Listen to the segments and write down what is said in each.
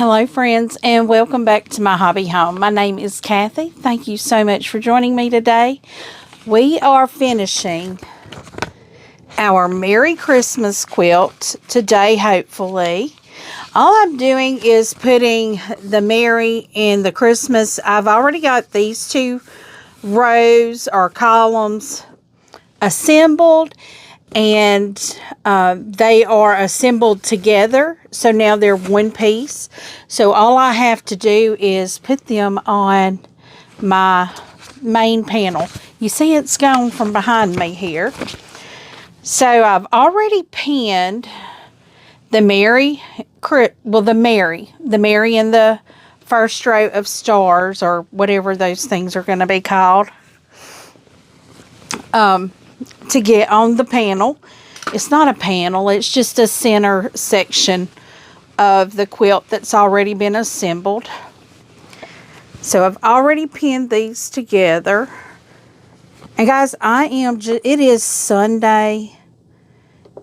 Hello friends, and welcome back to my hobby home. My name is Kathy. Thank you so much for joining me today. We are finishing our Merry Christmas quilt today, hopefully. All I'm doing is putting the Merry and the Christmas. I've already got these two rows or columns assembled, and they are assembled together, so now they're one piece. So all I have to do is put them on my main panel. You see it's gone from behind me here. So I've already pinned the Merry in the first row of stars, or whatever those things are going to be called, to get on the panel. It's not a panel, it's just a center section of the quilt that's already been assembled. So I've already pinned these together. And guys, it is Sunday.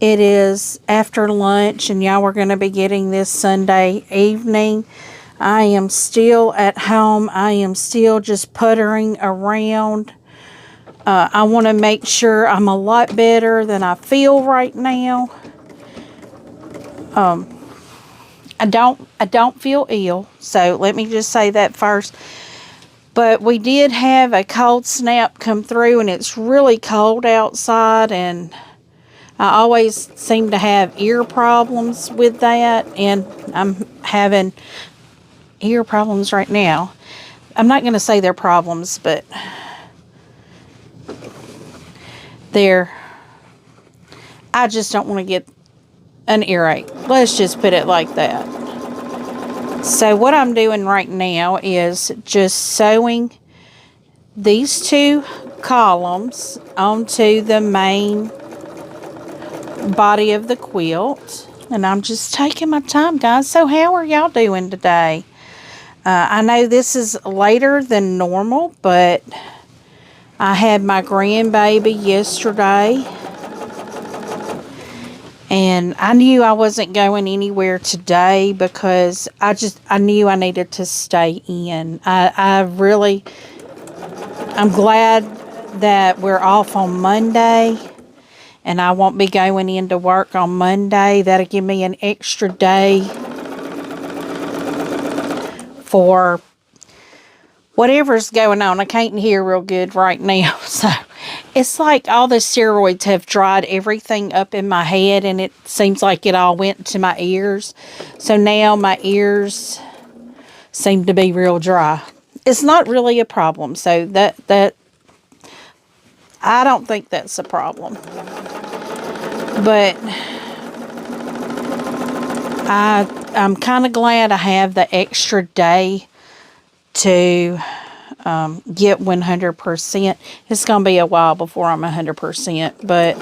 It is after lunch, and y'all are going to be getting this Sunday evening. I am still at home. I am still just puttering around. I want to make sure I'm a lot better than I feel right now. I don't feel ill, so let me just say that first. But we did have a cold snap come through, and it's really cold outside, and I always seem to have ear problems with that, and I'm having ear problems right now. I'm not going to say they're problems, but I just don't want to get an earache. Let's just put it like that. So what I'm doing right now is just sewing these two columns onto the main body of the quilt. And I'm just taking my time, guys. So how are y'all doing today? I know this is later than normal, but I had my grandbaby yesterday, and I knew I wasn't going anywhere today because I knew I needed to stay in. I'm glad that we're off on Monday, and I won't be going into work on Monday. That'll give me an extra day for whatever's going on. I can't hear real good right now. So it's like all the steroids have dried everything up in my head, and it seems like it all went to my ears. So now my ears seem to be real dry. It's not really a problem. So that I don't think that's a problem. But I'm kind of glad I have the extra day to get 100%. It's going to be a while before I'm 100%, but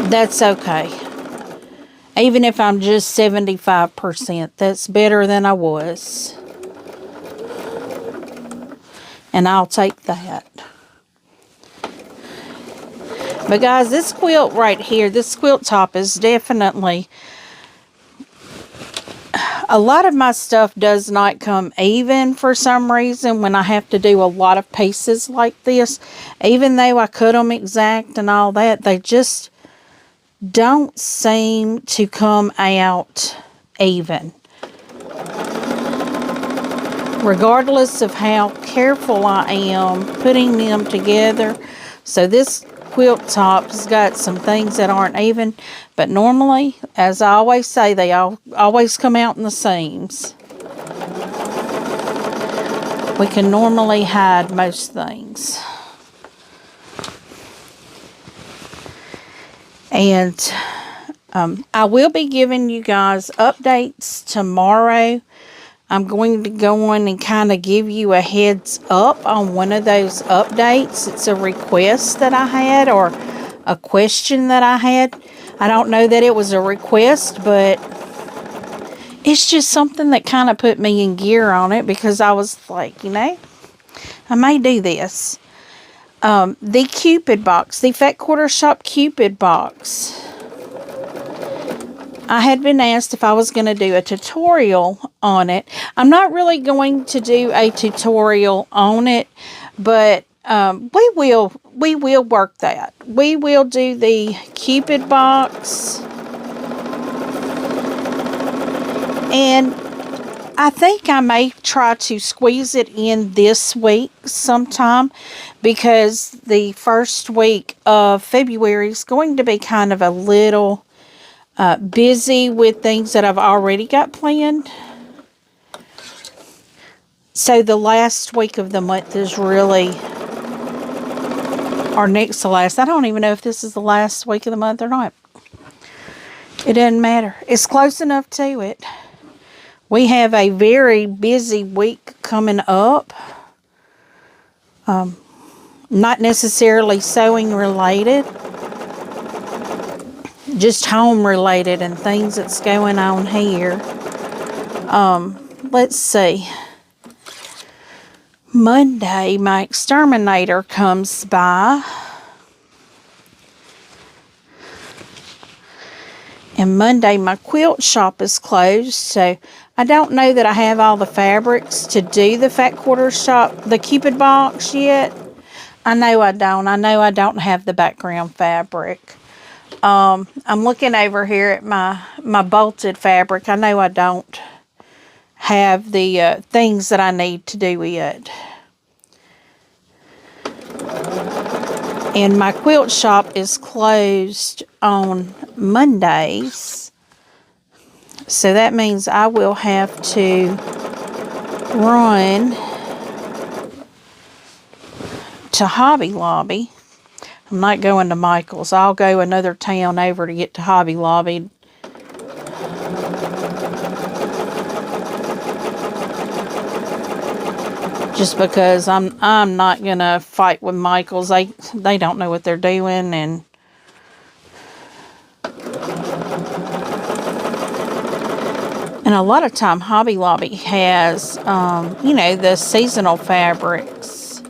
that's okay. Even if I'm just 75%, that's better than I was. And I'll take that. But guys, this quilt right here, this quilt top is definitely... A lot of my stuff does not come even for some reason when I have to do a lot of pieces like this. Even though I cut them exact and all that, they just don't seem to come out even. Regardless of how careful I am putting them together. So this quilt top's got some things that aren't even, but normally, as I always say, they always come out in the seams. We can normally hide most things. And I will be giving you guys updates tomorrow. I'm going to go on and kind of give you a heads up on one of those updates. It's a request that I had, or a question that I had. I don't know that it was a request, but it's just something that kind of put me in gear on it, because I was like, I may do this. The Cupid box, the Fat Quarter Shop Cupid box. I had been asked if I was going to do a tutorial on it. I'm not really going to do a tutorial on it, but we will work that. We will do the Cupid box, and I think I may try to squeeze it in this week sometime, because the first week of February is going to be kind of a little busy with things that I've already got planned. So the last week of the month is really, or next to last. I don't even know if this is the last week of the month or not. It doesn't matter. It's close enough to it. We have a very busy week coming up. Not necessarily sewing related, just home related and things that's going on here. Let's see. Monday, my exterminator comes by. And Monday, my quilt shop is closed, so I don't know that I have all the fabrics to do the Fat Quarter Shop, the Cupid box yet. I know I don't. I know I don't have the background fabric. I'm looking over here at my bolted fabric. I know I don't have the things that I need to do it. And my quilt shop is closed on Mondays. So that means I will have to run to Hobby Lobby. I'm not going to Michael's. I'll go another town over to get to Hobby Lobby. Just because I'm not gonna fight with Michael's. They don't know what they're doing, and a lot of time Hobby Lobby has you know, the seasonal fabrics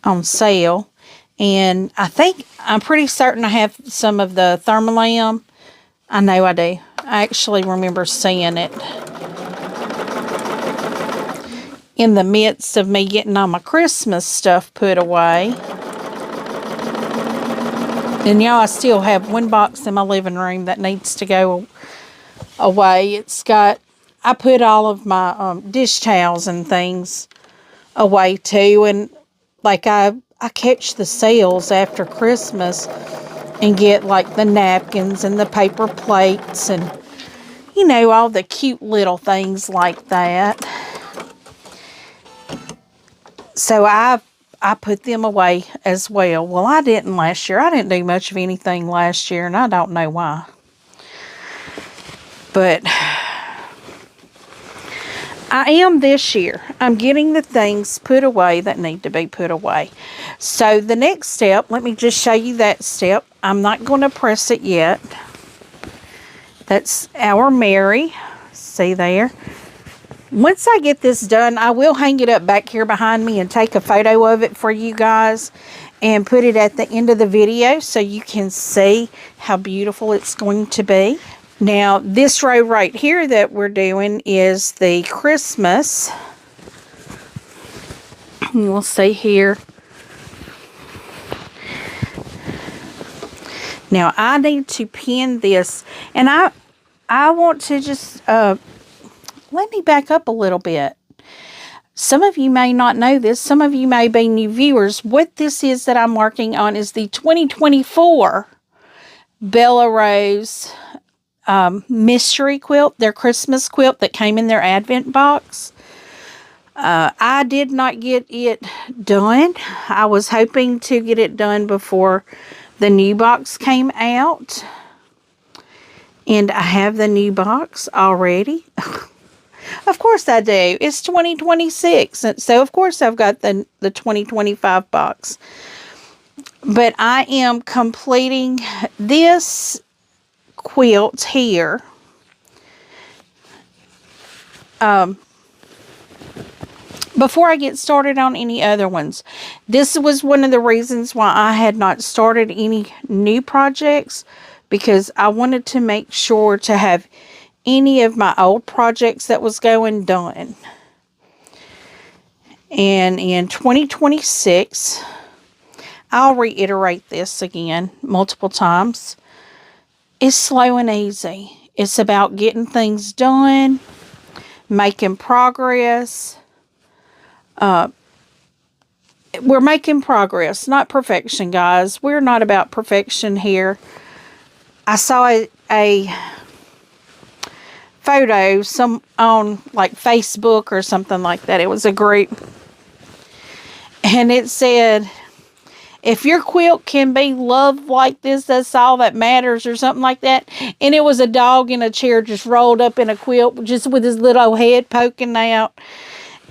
on sale. And I'm pretty certain I have some of the Thermolam. I know I do. I actually remember seeing it in the midst of me getting all my Christmas stuff put away. And y'all, I still have one box in my living room that needs to go away. It's got, I put all of my dish towels and things away too. And like I catch the sales after Christmas and get like the napkins and the paper plates and, you know, all the cute little things like that. So I put them away as well. Well, I didn't last year. I didn't do much of anything last year, and I don't know why. But I am this year. I'm getting the things put away that need to be put away. So the next step, let me just show you that step. I'm not going to press it yet. That's our Mary. See there? Once I get this done, I will hang it up back here behind me and take a photo of it for you guys and put it at the end of the video so you can see how beautiful it's going to be. Now, this row right here that we're doing is the Christmas. We'll see here. Now, I need to pin this, and I want to just... let me back up a little bit. Some of you may not know this. Some of you may be new viewers. What this is that I'm working on is the 2024 Bella Rose mystery quilt, their Christmas quilt that came in their Advent box. I did not get it done. I was hoping to get it done before the new box came out. And I have the new box already. Of course I do. It's 2026. So, of course, I've got the 2025 box. But I am completing this quilt here. Before I get started on any other ones. This was one of the reasons why I had not started any new projects. because I wanted to make sure to have any of my old projects that was going done. And in 2026, I'll reiterate this again multiple times. It's slow and easy. It's about getting things done, making progress. We're making progress, not perfection, guys. We're not about perfection here. I saw a photo on like Facebook or something like that. It was a group. And it said, if your quilt can be loved like this, that's all that matters, or something like that. And it was a dog in a chair just rolled up in a quilt, just with his little head poking out.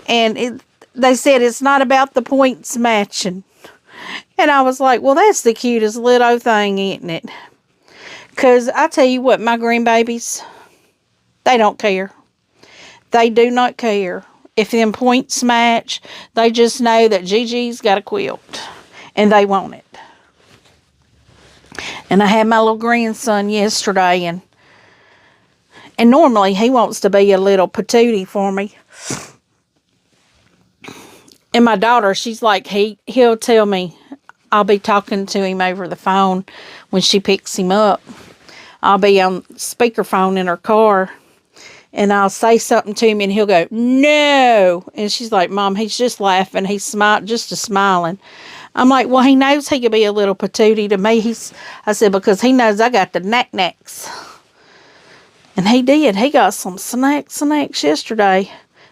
And they said it's not about the points matching. And I was like, well, that's the cutest little thing, isn't it? Because I tell you what, my grandbabies, they don't care. They do not care. If them points match, they just know that Gigi's got a quilt. And they want it. And I had my little grandson yesterday. And normally he wants to be a little patootie for me. And my daughter, she's like, he'll tell me, I'll be talking to him over the phone when she picks him up. I'll be on speakerphone in her car. And I'll say something to him and he'll go, no. And she's like, Mom, he's just laughing. He's just smiling. I'm like, well, he knows he could be a little patootie to me. I said, because he knows I got the knack-knacks. And he did. He got some snacks yesterday.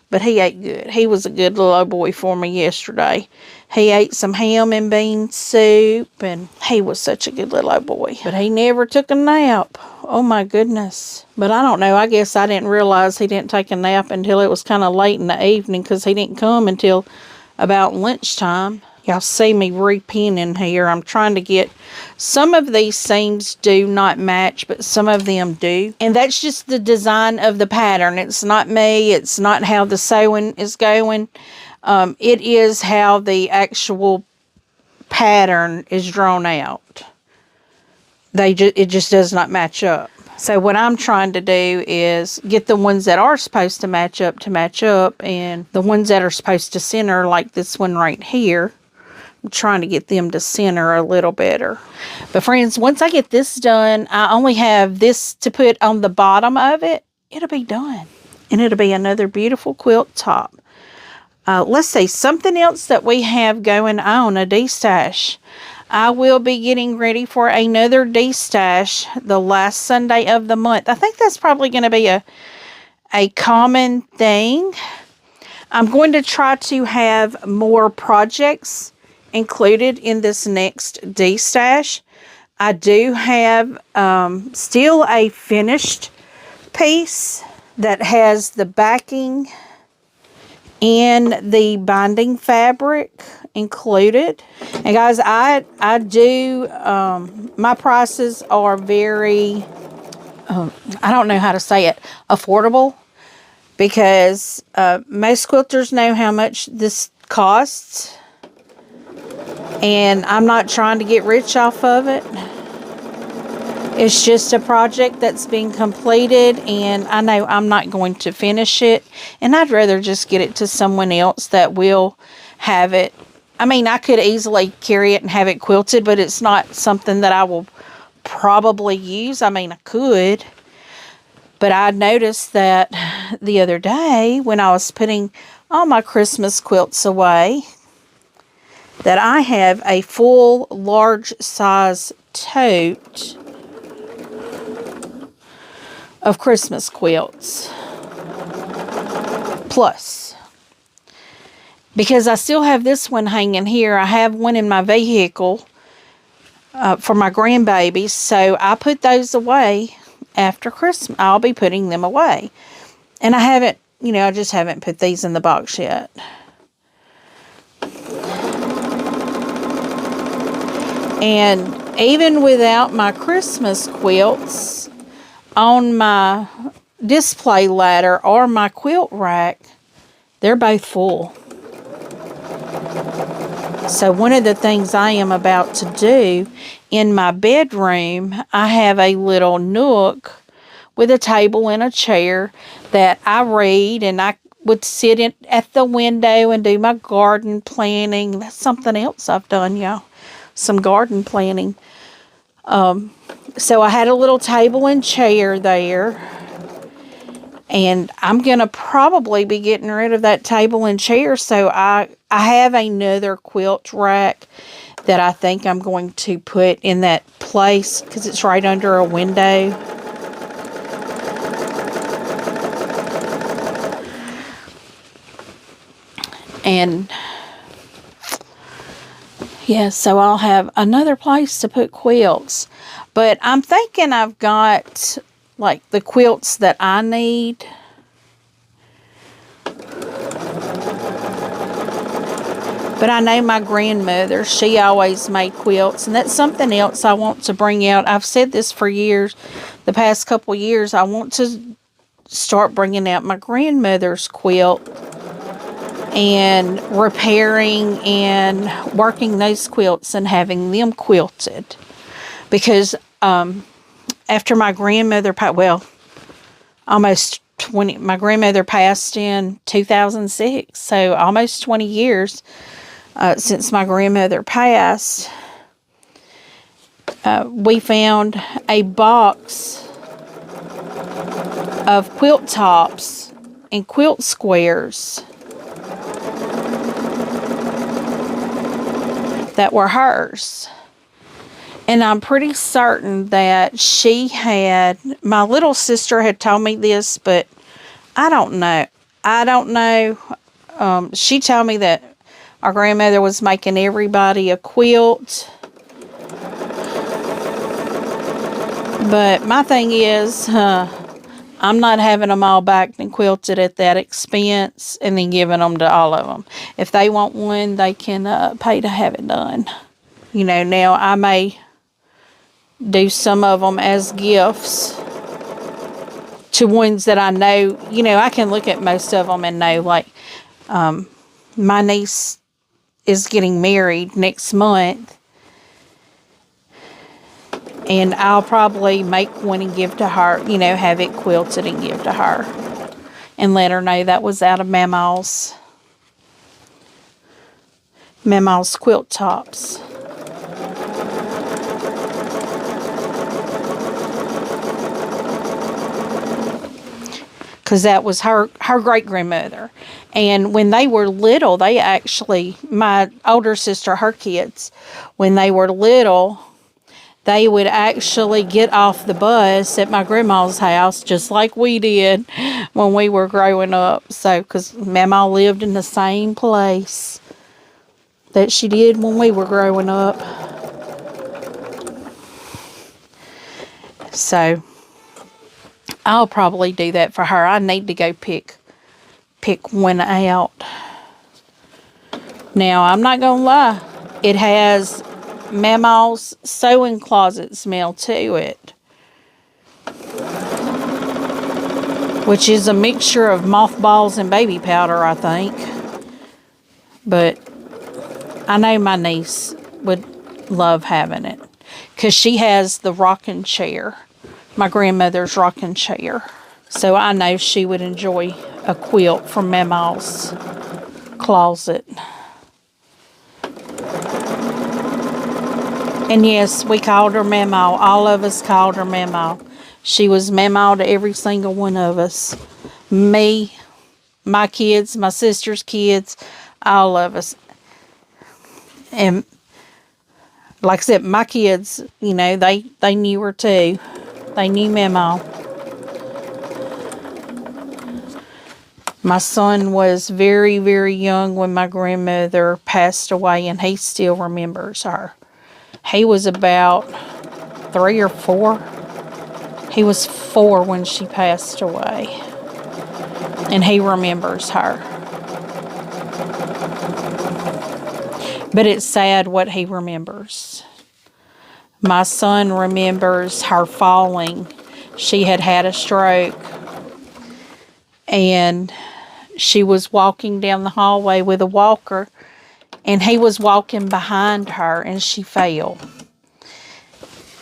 But he ate good. He was a good little old boy for me yesterday. He ate some ham and bean soup. And he was such a good little old boy. But he never took a nap. Oh, my goodness. But I don't know. I guess I didn't realize he didn't take a nap until it was kind of late in the evening. Because he didn't come until about lunchtime. Y'all see me repinning here. I'm trying to get, some of these seams do not match, but some of them do. And that's just the design of the pattern. It's not me. It's not how the sewing is going. It is how the actual pattern is drawn out. It just does not match up. So what I'm trying to do is get the ones that are supposed to match up, and the ones that are supposed to center, like this one right here, I'm trying to get them to center a little better. But friends, once I get this done, I only have this to put on the bottom of it. It'll be done. And it'll be another beautiful quilt top. Let's see, something else that we have going on, a destash. I will be getting ready for another destash the last Sunday of the month. I think that's probably going to be a common thing. I'm going to try to have more projects included in this next destash. I do have still a finished piece that has the backing and the binding fabric included. And guys, I do, my prices are very, I don't know how to say it, affordable, because most quilters know how much this costs. And I'm not trying to get rich off of it. It's just a project that's being completed, and I know I'm not going to finish it. And I'd rather just get it to someone else that will have it. I mean, I could easily carry it and have it quilted, but it's not something that I will probably use. I mean, I could. But I noticed that the other day when I was putting all my Christmas quilts away, that I have a full large size tote of Christmas quilts. Plus, because I still have this one hanging here. I have one in my vehicle for my grandbabies. So I put those away after Christmas. I'll be putting them away. And I haven't, I just haven't put these in the box yet. And even without my Christmas quilts on my display ladder or my quilt rack, they're both full. So one of the things I am about to do in my bedroom, I have a little nook with a table and a chair that I read, and I would sit at the window and do my garden planting. That's something else I've done, y'all. Some garden planting. So I had a little table and chair there. And I'm going to probably be getting rid of that table and chair. So I have another quilt rack that I think I'm going to put in that place because it's right under a window. And yeah, so I'll have another place to put quilts. But I'm thinking I've got like the quilts that I need. But I know my grandmother, she always made quilts, and that's something else I want to bring out. I've said this for years, the past couple years. I want to start bringing out my grandmother's quilt and repairing and working those quilts and having them quilted. Because after my grandmother passed, well, almost 20, my grandmother passed in 2006, so almost 20 years since my grandmother passed, we found a box of quilt tops and quilt squares that were hers. And I'm pretty certain that she had, my little sister had told me this, but I don't know. She told me that our grandmother was making everybody a quilt. But my thing is, I'm not having them all backed and quilted at that expense and then giving them to all of them. If they want one, they can pay to have it done. You know, now I may do some of them as gifts to ones that I know. You know, I can look at most of them and know, like, my niece is getting married next month, and I'll probably make one and give to her, you know, have it quilted and give to her and let her know that was out of Mama's quilt tops. Because that was her great-grandmother. And when they were little, they actually, my older sister, her kids, when they were little, they would actually get off the bus at my grandma's house, just like we did when we were growing up. So, because Mama lived in the same place that she did when we were growing up. So I'll probably do that for her. I need to go pick one out. Now, I'm not going to lie. It has Mama's sewing closet smell to it, which is a mixture of mothballs and baby powder, I think. But I know my niece would love having it because she has the rocking chair. My grandmother's rocking chair. So I know she would enjoy a quilt from Mama's closet. And yes, we called her Mama. All of us called her Mama. She was Mama to every single one of us. Me, my kids, my sister's kids, all of us. And like I said, my kids, you know, they knew her too. They knew Mama. My son was very, very young when my grandmother passed away, and he still remembers her. He was about 3 or 4. He was 4 when she passed away, and he remembers her. But it's sad what he remembers. My son remembers her falling. She had had a stroke, and she was walking down the hallway with a walker, and he was walking behind her, and she fell.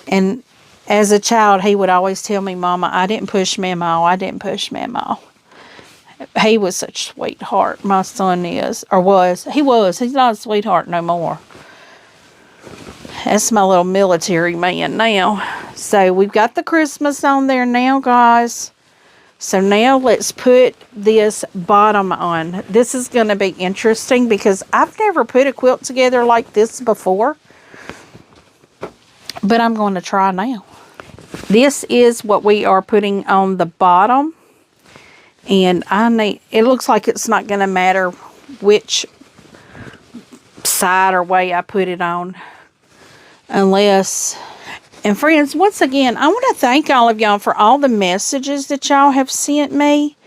And as a child, he would always tell me, Mama, I didn't push Mama. I didn't push Mama. He was such a sweetheart. My son is, or was. He was. He's not a sweetheart no more. That's my little military man now. So we've got the Christmas on there now, guys. So now let's put this bottom on. This is going to be interesting because I've never put a quilt together like this before. But I'm going to try now. This is what we are putting on the bottom. And it looks like it's not going to matter which side or way I put it on. Unless, and friends, once again, I want to thank all of y'all for all the messages that y'all have sent me.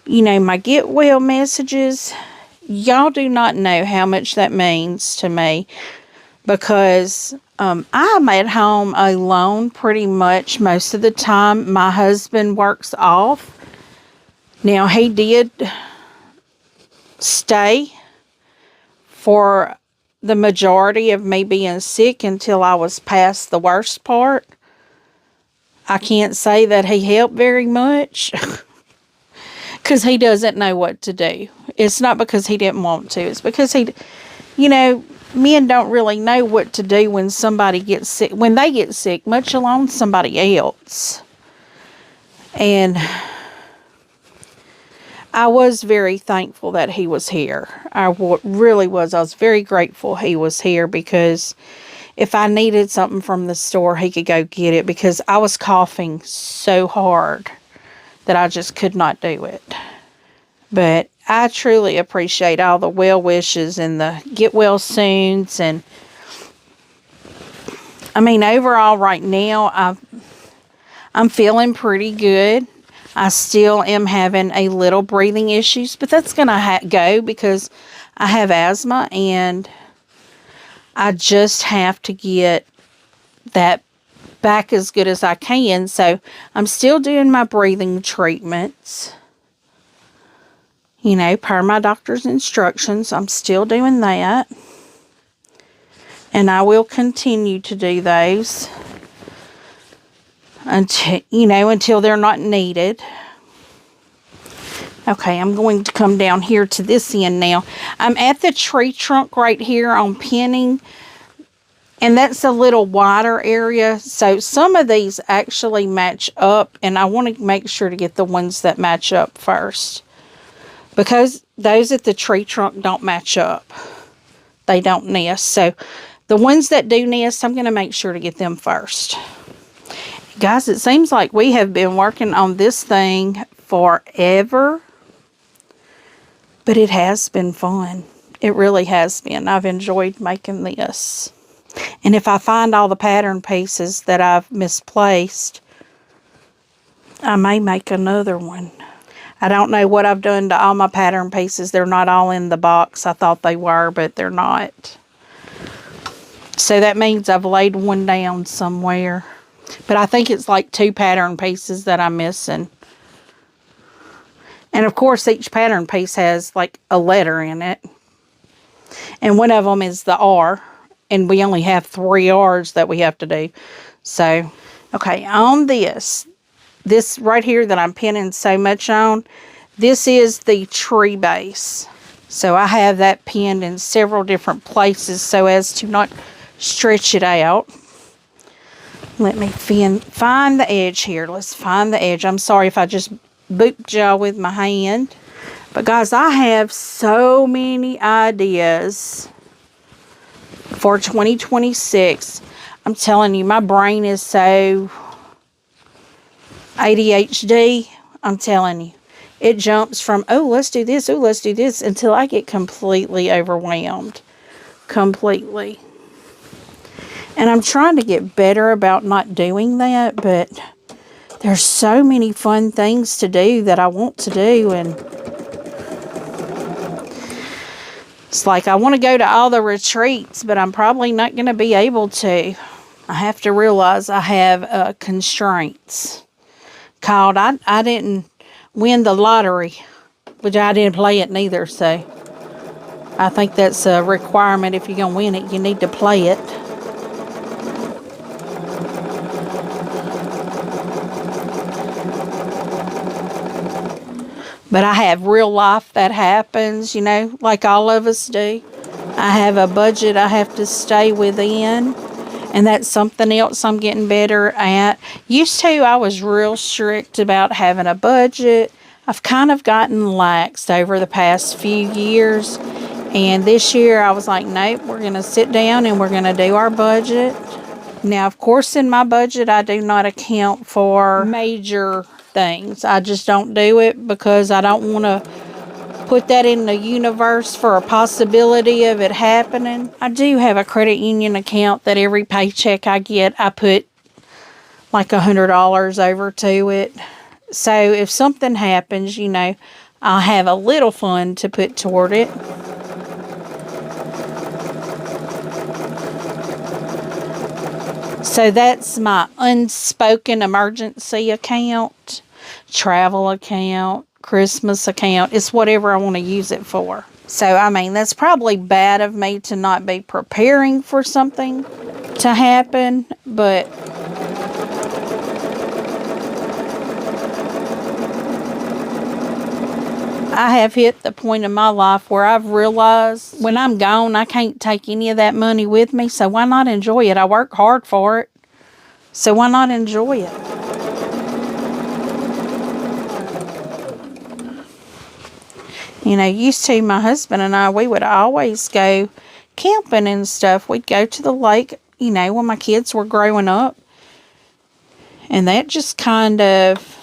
You know, my get well messages. Y'all do not know how much that means to me. Because I'm at home alone pretty much most of the time. My husband works off. Now, he did stay for the majority of me being sick until I was past the worst part. I can't say that he helped very much because he doesn't know what to do. It's not because he didn't want to. It's because you know, men don't really know what to do when somebody gets sick, when they get sick, much alone somebody else. And I was very thankful that he was here. I really was. I was very grateful he was here because if I needed something from the store, he could go get it because I was coughing so hard that I just could not do it. But I truly appreciate all the well wishes and the get well soons. And I mean, overall right now, I'm feeling pretty good. I still am having a little breathing issues, but that's going to go because I have asthma and I just have to get that back as good as I can. So I'm still doing my breathing treatments. You know, per my doctor's instructions, I'm still doing that. And I will continue to do those until they're not needed. Okay, I'm going to come down here to this end now. I'm at the tree trunk right here on pinning. And that's a little wider area. So some of these actually match up. And I want to make sure to get the ones that match up first. Because those at the tree trunk don't match up. They don't nest. So the ones that do nest, I'm going to make sure to get them first. Guys, it seems like we have been working on this thing forever. But it has been fun. It really has been. I've enjoyed making this. And if I find all the pattern pieces that I've misplaced, I may make another one. I don't know what I've done to all my pattern pieces. They're not all in the box. I thought they were, but they're not. So that means I've laid one down somewhere. But I think it's like 2 pattern pieces that I'm missing. And of course, each pattern piece has like a letter in it. And one of them is the R. And we only have 3 R's that we have to do. So, okay, on this right here that I'm pinning so much on, this is the tree base. So I have that pinned in several different places so as to not stretch it out. Let me find the edge here. Let's find the edge. I'm sorry if I just booped y'all with my hand. But guys, I have so many ideas for 2026. I'm telling you, my brain is so ADHD. I'm telling you. It jumps from, oh, let's do this, oh, let's do this, until I get completely overwhelmed. Completely. And I'm trying to get better about not doing that, but there's so many fun things to do that I want to do, and it's like I want to go to all the retreats, but I'm probably not going to be able to. I have to realize I have constraints. Called, I didn't win the lottery, which I didn't play it neither, so I think that's a requirement. If you're going to win it, you need to play it. But I have real life that happens, you know, like all of us do. I have a budget I have to stay within. And that's something else I'm getting better at. Used to, I was real strict about having a budget. I've kind of gotten laxed over the past few years. And this year, I was like, nope, we're going to sit down and we're going to do our budget. Now, of course, in my budget, I do not account for major things. I just don't do it because I don't want to put that in the universe for a possibility of it happening. I do have a credit union account that every paycheck I get, I put like $100 over to it. So if something happens, you know, I'll have a little fund to put toward it. So that's my unspoken emergency account, travel account, Christmas account. It's whatever I want to use it for. So, I mean, that's probably bad of me to not be preparing for something to happen, but I have hit the point in my life where I've realized when I'm gone, I can't take any of that money with me, so why not enjoy it? I work hard for it, so why not enjoy it? You know, used to, my husband and I, we would always go camping and stuff. We'd go to the lake, you know, when my kids were growing up. And that just kind of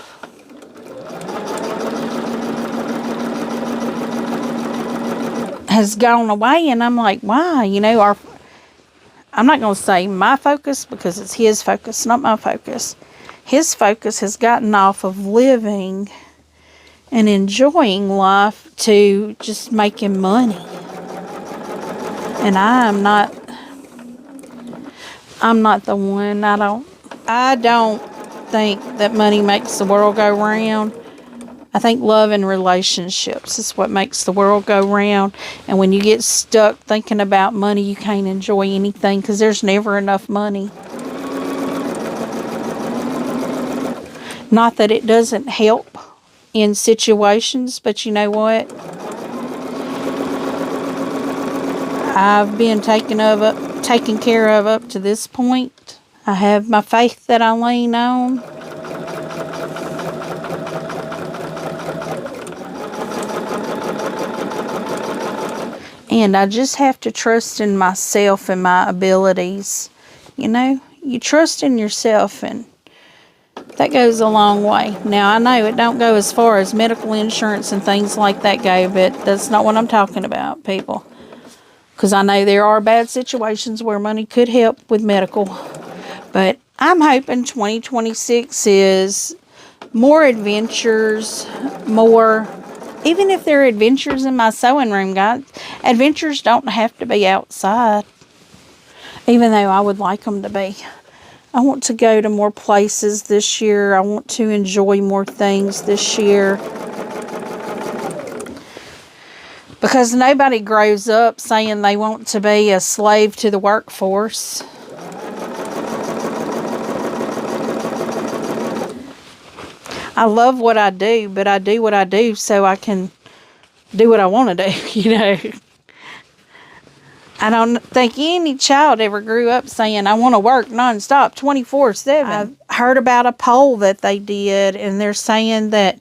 has gone away. And I'm like, why? You know, I'm not going to say my focus because it's his focus, not my focus. His focus has gotten off of living and enjoying life to just making money. And I'm not the one. I don't think that money makes the world go round. I think love and relationships is what makes the world go round. And when you get stuck thinking about money, you can't enjoy anything because there's never enough money. Not that it doesn't help in situations, but you know what? I've been taken care of up to this point. I have my faith that I lean on. And I just have to trust in myself and my abilities. You know, you trust in yourself, and that goes a long way. Now, I know it don't go as far as medical insurance and things like that go, but that's not what I'm talking about, people. Because I know there are bad situations where money could help with medical. But I'm hoping 2026 is more adventures, even if there are adventures in my sewing room, guys. Adventures don't have to be outside, even though I would like them to be. I want to go to more places this year. I want to enjoy more things this year. Because nobody grows up saying they want to be a slave to the workforce. I love what I do, but I do what I do so I can do what I want to do, you know. I don't think any child ever grew up saying, I want to work nonstop 24/7. I've heard about a poll that they did, and they're saying that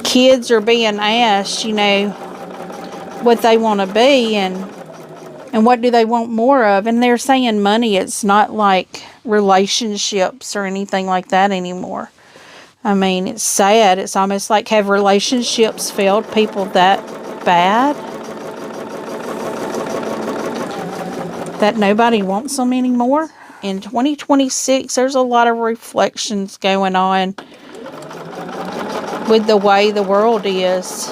kids are being asked, you know, what they want to be and what do they want more of. And they're saying money. It's not like relationships or anything like that anymore. I mean, it's sad. It's almost like, have relationships failed people that bad that nobody wants them anymore? In 2026, there's a lot of reflections going on with the way the world is.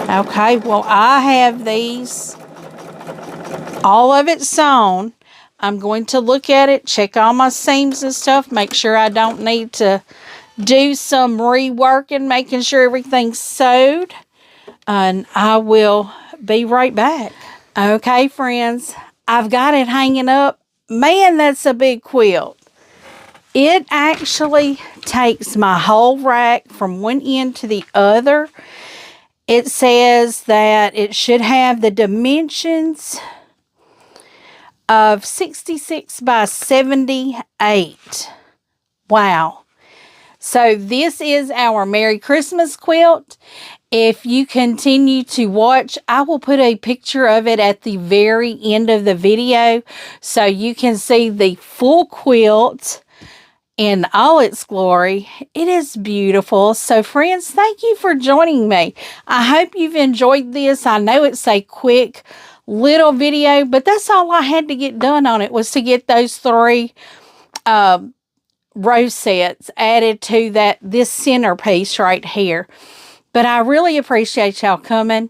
Okay, well, I have these, all of it sewn. I'm going to look at it, check all my seams and stuff, make sure I don't need to do some reworking, making sure everything's sewed. And I will be right back. Okay, friends, I've got it hanging up. Man, that's a big quilt. It actually takes my whole rack from one end to the other. It says that it should have the dimensions of 66 by 78. Wow. So this is our Merry Christmas quilt. If you continue to watch, I will put a picture of it at the very end of the video so you can see the full quilt in all its glory. It is beautiful. So friends, thank you for joining me. I hope you've enjoyed this. I know it's a quick little video, but that's all I had to get done on it, was to get those 3 row sets added to this centerpiece right here. But I really appreciate y'all coming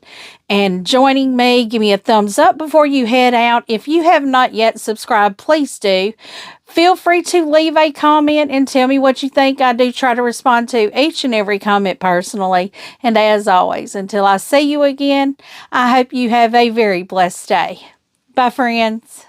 and joining me. Give me a thumbs up before you head out. If you have not yet subscribed, please do. Feel free to leave a comment and tell me what you think. I do try to respond to each and every comment personally. And as always, until I see you again, I hope you have a very blessed day. Bye, friends.